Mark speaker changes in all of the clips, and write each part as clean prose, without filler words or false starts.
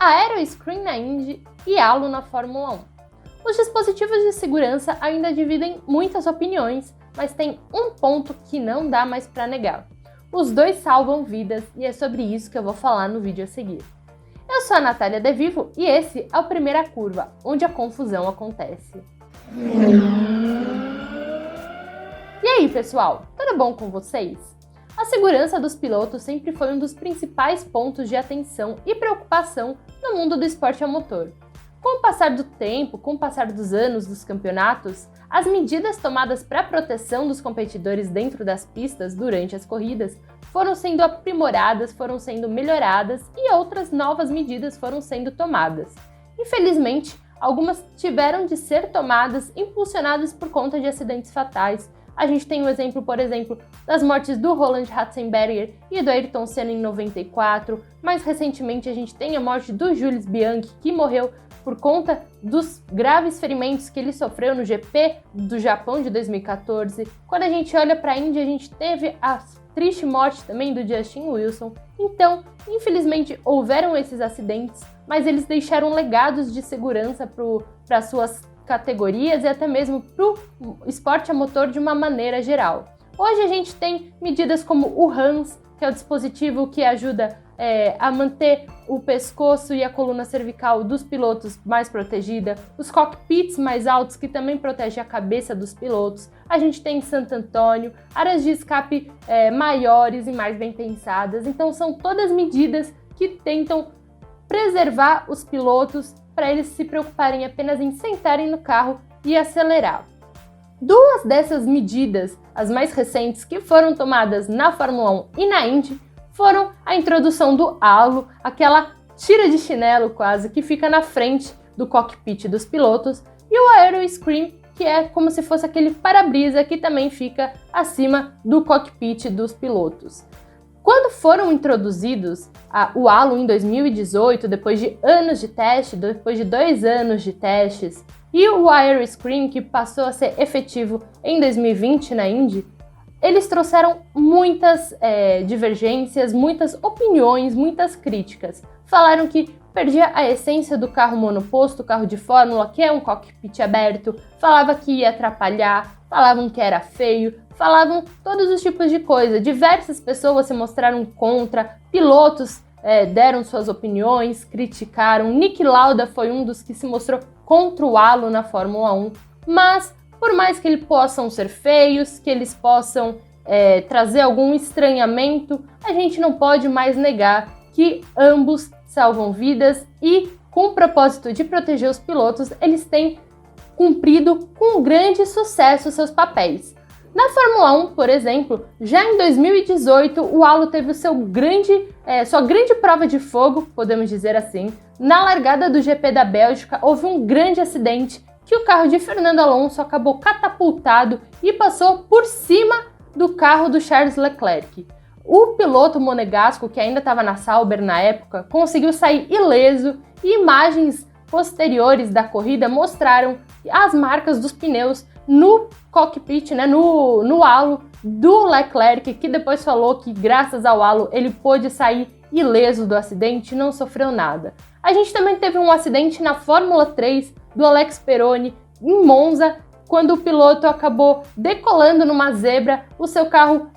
Speaker 1: Aeroscreen na Indy e halo na Fórmula 1. Os dispositivos de segurança ainda dividem muitas opiniões, mas tem um ponto que não dá mais para negar. Os dois salvam vidas e é sobre isso que eu vou falar no vídeo a seguir. Eu sou a Natália De Vivo e esse é o Primeira Curva, onde a confusão acontece. E aí, pessoal, tudo bom com vocês? A segurança dos pilotos sempre foi um dos principais pontos de atenção e preocupação no mundo do esporte a motor. Com o passar do tempo, com o passar dos anos dos campeonatos, as medidas tomadas para a proteção dos competidores dentro das pistas durante as corridas foram sendo aprimoradas, foram sendo melhoradas e outras novas medidas foram sendo tomadas. Infelizmente, algumas tiveram de ser tomadas impulsionadas por conta de acidentes fatais. A gente tem o exemplo, por exemplo, das mortes do Roland Ratzenberger e do Ayrton Senna em 94. Mais recentemente, a gente tem a morte do Jules Bianchi, que morreu por conta dos graves ferimentos que ele sofreu no GP do Japão de 2014. Quando a gente olha para a Índia, a gente teve a triste morte também do Justin Wilson. Então, infelizmente, houveram esses acidentes, mas eles deixaram legados de segurança para suas categorias e até mesmo para o esporte a motor de uma maneira geral. Hoje a gente tem medidas como o HANS, que é o dispositivo que ajuda a manter o pescoço e a coluna cervical dos pilotos mais protegida, os cockpits mais altos que também protegem a cabeça dos pilotos. A gente tem Santo Antônio, áreas de escape maiores e mais bem pensadas. Então são todas medidas que tentam preservar os pilotos para eles se preocuparem apenas em sentarem no carro e acelerar. Duas dessas medidas, as mais recentes que foram tomadas na Fórmula 1 e na Indy, foram a introdução do halo, aquela tira de chinelo quase que fica na frente do cockpit dos pilotos, e o Aeroscreen, que é como se fosse aquele para-brisa que também fica acima do cockpit dos pilotos. Quando foram introduzidos o halo em 2018, depois de anos de teste, depois de 2 anos de testes, e o Aeroscreen, que passou a ser efetivo em 2020 na Indy, eles trouxeram muitas divergências, muitas opiniões, muitas críticas. Falaram que perdia a essência do carro monoposto, o carro de fórmula, que é um cockpit aberto, falava que ia atrapalhar, falavam que era feio, falavam todos os tipos de coisa. Diversas pessoas se mostraram contra, pilotos deram suas opiniões, criticaram. Nick Lauda foi um dos que se mostrou contra o halo na Fórmula 1, mas por mais que eles possam ser feios, que eles possam trazer algum estranhamento, a gente não pode mais negar que ambos salvam vidas e, com o propósito de proteger os pilotos, eles têm cumprido com grande sucesso seus papéis. Na Fórmula 1, por exemplo, já em 2018, o halo teve sua grande prova de fogo, podemos dizer assim. Na largada do GP da Bélgica, houve um grande acidente que o carro de Fernando Alonso acabou catapultado e passou por cima do carro do Charles Leclerc. O piloto monegasco, que ainda estava na Sauber na época, conseguiu sair ileso e imagens posteriores da corrida mostraram as marcas dos pneus no cockpit, no halo do Leclerc, que depois falou que graças ao halo ele pôde sair ileso do acidente e não sofreu nada. A gente também teve um acidente na Fórmula 3 do Alex Peroni em Monza, quando o piloto acabou decolando numa zebra, o seu carro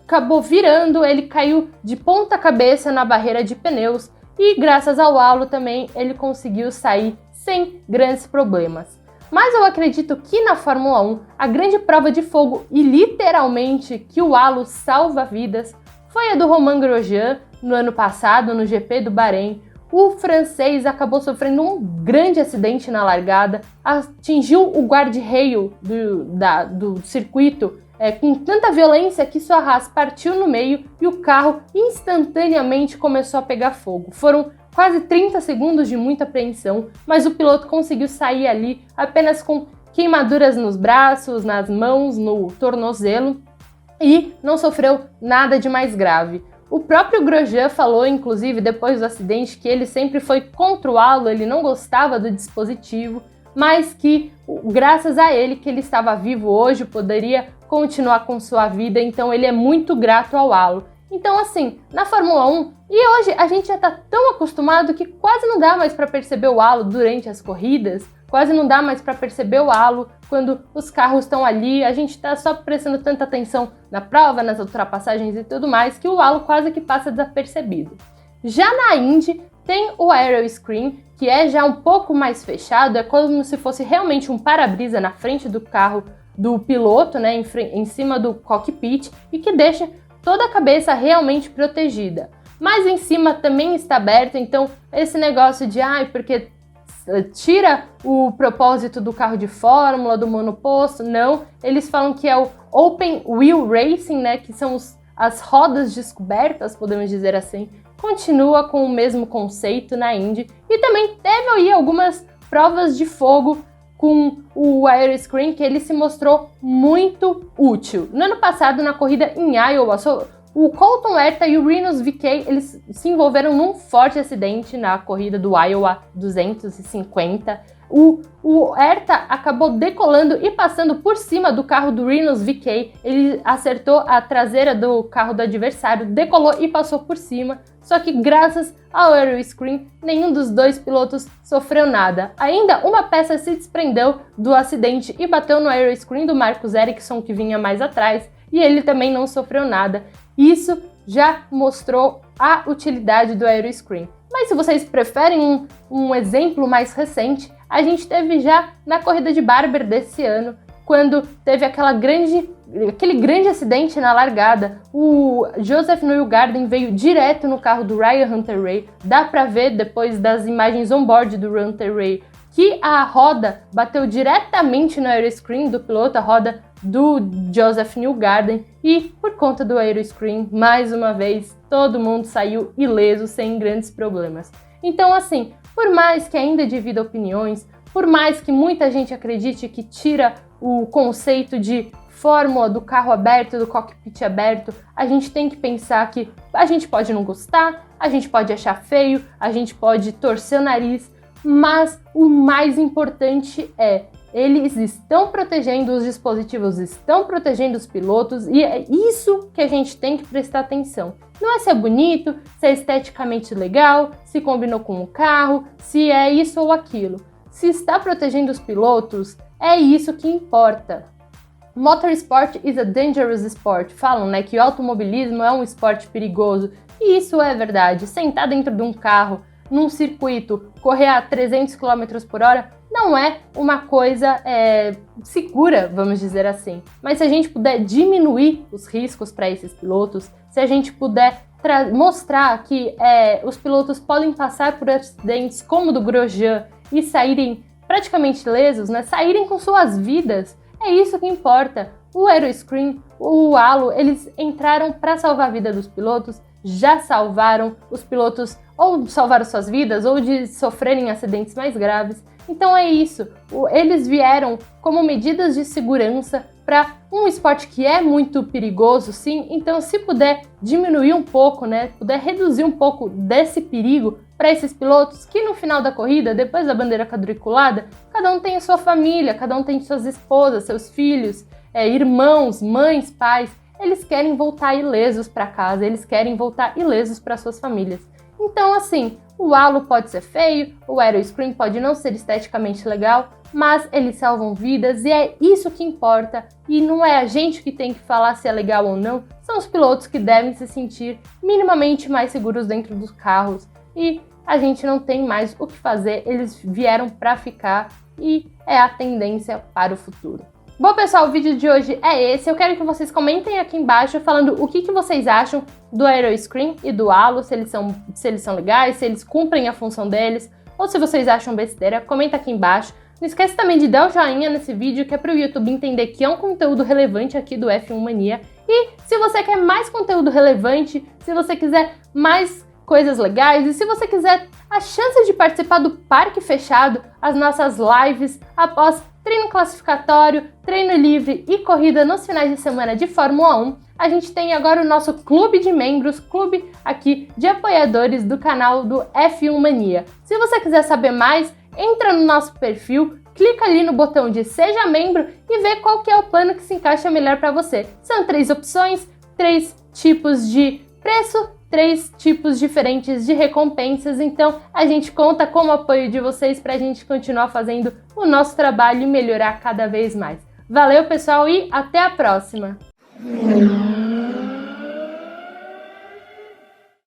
Speaker 1: acabou virando, ele caiu de ponta cabeça na barreira de pneus e graças ao halo também ele conseguiu sair sem grandes problemas. Mas eu acredito que na Fórmula 1, a grande prova de fogo e literalmente que o halo salva vidas foi a do Romain Grosjean no ano passado, no GP do Bahrein. O francês acabou sofrendo um grande acidente na largada, atingiu o guarda-reio do circuito com tanta violência que sua Haas partiu no meio e o carro instantaneamente começou a pegar fogo. Foram quase 30 segundos de muita apreensão, mas o piloto conseguiu sair ali apenas com queimaduras nos braços, nas mãos, no tornozelo e não sofreu nada de mais grave. O próprio Grosjean falou, inclusive, depois do acidente, que ele sempre foi contra o halo, ele não gostava do dispositivo, mas que, graças a ele, que ele estava vivo hoje, poderia continuar com sua vida, então ele é muito grato ao halo. Então, assim, na Fórmula 1, E hoje a gente já está tão acostumado que quase não dá mais para perceber o halo durante as corridas, quase não dá mais para perceber o halo quando os carros estão ali, a gente está só prestando tanta atenção na prova, nas ultrapassagens e tudo mais, que o halo quase que passa desapercebido. Já na Indy tem o aeroscreen, que é já um pouco mais fechado, é como se fosse realmente um para-brisa na frente do carro do piloto, né, em cima do cockpit, e que deixa toda a cabeça realmente protegida. Mas em cima também está aberto, então esse negócio de porque tira o propósito do carro de fórmula, do monoposto, não. Eles falam que é o Open Wheel Racing, né, que são as rodas descobertas, podemos dizer assim. Continua com o mesmo conceito na Indy. E também teve aí algumas provas de fogo com o aeroscreen, que ele se mostrou muito útil. No ano passado, na corrida em Iowa, o Colton Herta e o Rinus VeeKay, eles se envolveram num forte acidente na corrida do Iowa 250. O Herta acabou decolando e passando por cima do carro do Rinus VeeKay. Ele acertou a traseira do carro do adversário, decolou e passou por cima. Só que graças ao aeroscreen, nenhum dos dois pilotos sofreu nada. Ainda uma peça se desprendeu do acidente e bateu no aeroscreen do Marcus Ericsson, que vinha mais atrás, e ele também não sofreu nada. Isso já mostrou a utilidade do aeroscreen. Mas se vocês preferem um exemplo mais recente, a gente teve já na corrida de Barber desse ano, quando teve aquele grande acidente na largada. O Joseph Newgarden veio direto no carro do Ryan Hunter-Reay. Dá pra ver depois das imagens on-board do Hunter-Reay que a roda bateu diretamente no aeroscreen do piloto, a roda do Joseph Newgarden, e por conta do aeroscreen, mais uma vez, todo mundo saiu ileso, sem grandes problemas. Então, assim, por mais que ainda divida opiniões, por mais que muita gente acredite que tira o conceito de fórmula do carro aberto, do cockpit aberto, a gente tem que pensar que a gente pode não gostar, a gente pode achar feio, a gente pode torcer o nariz, mas o mais importante é, eles estão protegendo os dispositivos, estão protegendo os pilotos, e é isso que a gente tem que prestar atenção. Não é se é bonito, se é esteticamente legal, se combinou com o carro, se é isso ou aquilo. Se está protegendo os pilotos, é isso que importa. Motorsport is a dangerous sport. Falam, né, que o automobilismo é um esporte perigoso. E isso é verdade. Sentar dentro de um carro, num circuito, correr a 300 km por hora, não é uma coisa segura, vamos dizer assim. Mas se a gente puder diminuir os riscos para esses pilotos, se a gente puder mostrar que os pilotos podem passar por acidentes como o do Grosjean e saírem praticamente ilesos, né, saírem com suas vidas, é isso que importa. O aeroscreen, o halo, eles entraram para salvar a vida dos pilotos, já salvaram os pilotos, ou salvaram suas vidas, ou de sofrerem acidentes mais graves. Então é isso, eles vieram como medidas de segurança para um esporte que é muito perigoso, sim. Então, se puder diminuir um pouco, né, puder reduzir um pouco desse perigo para esses pilotos, que no final da corrida, depois da bandeira quadriculada, cada um tem a sua família, cada um tem suas esposas, seus filhos, irmãos, mães, pais, eles querem voltar ilesos para casa, eles querem voltar ilesos para suas famílias. Então, assim, o halo pode ser feio, o aeroscreen pode não ser esteticamente legal, mas eles salvam vidas e é isso que importa. E não é a gente que tem que falar se é legal ou não, são os pilotos que devem se sentir minimamente mais seguros dentro dos carros. E a gente não tem mais o que fazer, eles vieram para ficar e é a tendência para o futuro. Bom, pessoal, o vídeo de hoje é esse. Eu quero que vocês comentem aqui embaixo falando o que vocês acham do aeroscreen e do halo, se eles são legais, se eles cumprem a função deles, ou se vocês acham besteira, comenta aqui embaixo. Não esquece também de dar o joinha nesse vídeo, que é para o YouTube entender que é um conteúdo relevante aqui do F1 Mania. E se você quer mais conteúdo relevante, se você quiser mais coisas legais e se você quiser a chance de participar do Parque Fechado, as nossas lives após treino classificatório, treino livre e corrida nos finais de semana de Fórmula 1, a gente tem agora o nosso clube de membros, clube aqui de apoiadores do canal do F1 Mania. Se você quiser saber mais, entra no nosso perfil, clica ali no botão de Seja Membro e vê qual que é o plano que se encaixa melhor para você. São 3 opções, 3 tipos de preço, 3 tipos diferentes de recompensas, então a gente conta com o apoio de vocês para a gente continuar fazendo o nosso trabalho e melhorar cada vez mais. Valeu, pessoal, e até a próxima!